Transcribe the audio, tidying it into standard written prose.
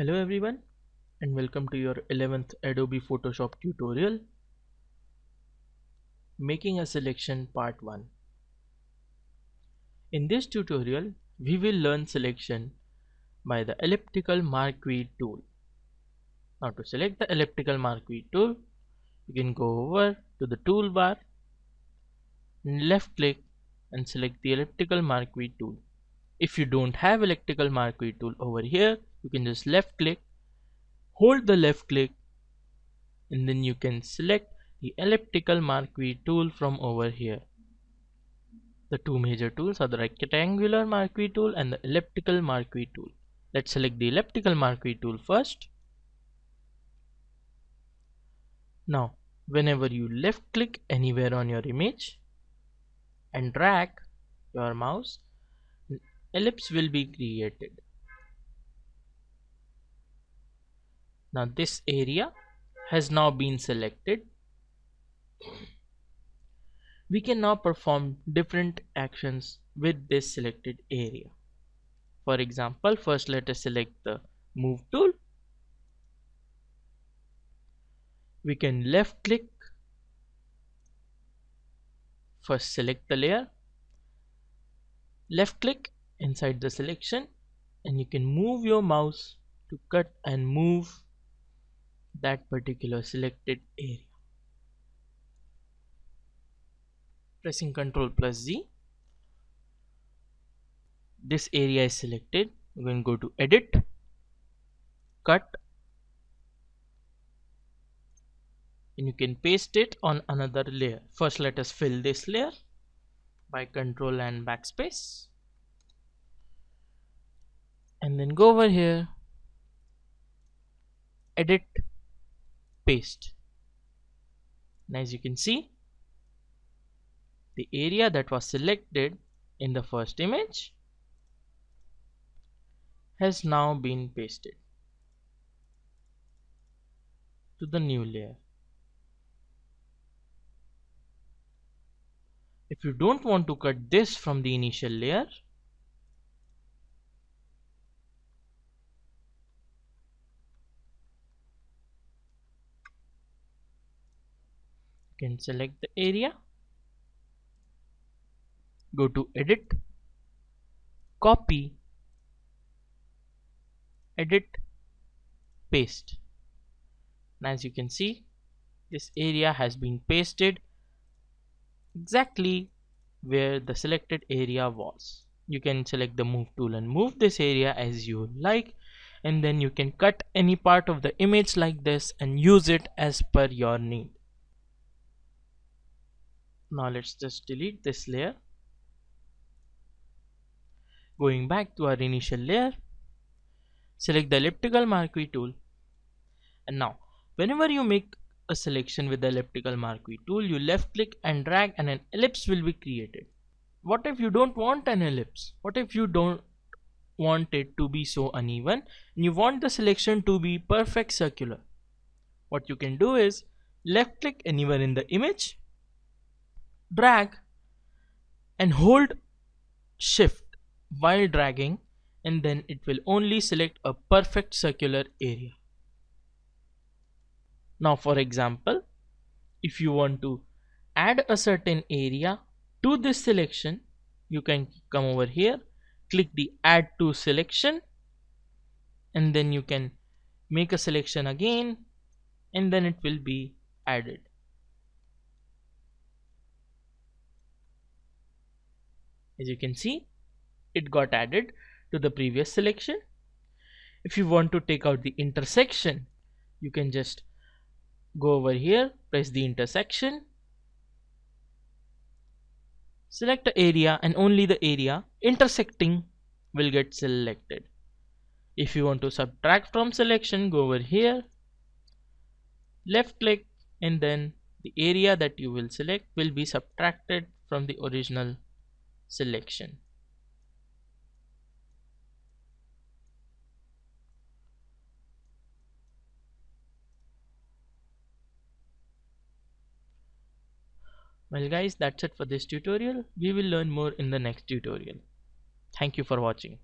Hello everyone and welcome to your 11th Adobe Photoshop tutorial, Making a Selection Part 1. In this tutorial, we will learn selection by the elliptical marquee tool. Now to select the elliptical marquee tool, you can go over to the toolbar and left click and select the elliptical marquee tool. If you don't have elliptical marquee tool over here, you can just left click, hold the left click, and then you can select the elliptical marquee tool from over here. The two major tools are the rectangular marquee tool and the elliptical marquee tool. Let's select the elliptical marquee tool first. Now, whenever you left click anywhere on your image and drag your mouse, an ellipse will be created. Now this area has now been selected. We can now perform different actions with this selected area. For example, first let us select the move tool. We can left click, first select the layer, left click inside the selection, and you can move your mouse to cut and move that particular selected area. Pressing Ctrl+Z, this area is selected. You can go to edit, cut, and you can paste it on another layer. First let us fill this layer by Ctrl and backspace, and then go over here, edit, paste. And as you can see, the area that was selected in the first image has now been pasted to the new layer. If you don't want to cut this from the initial layer, you can select the area, go to edit, copy, edit, paste. And as you can see, this area has been pasted exactly where the selected area was. You can select the move tool and move this area as you like, and then you can cut any part of the image like this and use it as per your need. Now let's just delete this layer. Going back to our initial layer, select the elliptical marquee tool, and now whenever you make a selection with the elliptical marquee tool, you left click and drag and an ellipse will be created. What if you don't want an ellipse? What if you don't want it to be so uneven and you want the selection to be perfect circular? What you can do is left click anywhere in the image, drag and hold shift while dragging, and then it will only select a perfect circular area. Now for example, if you want to add a certain area to this selection, you can come over here, click the add to selection, and then you can make a selection again, and then it will be added. As you can see, it got added to the previous selection. If you want to take out the intersection, you can just go over here, press the intersection, select the area, and only the area intersecting will get selected. If you want to subtract from selection, go over here, left click, and then the area that you will select will be subtracted from the original selection. Well guys, that's it for this tutorial. We will learn more in the next tutorial. Thank you for watching.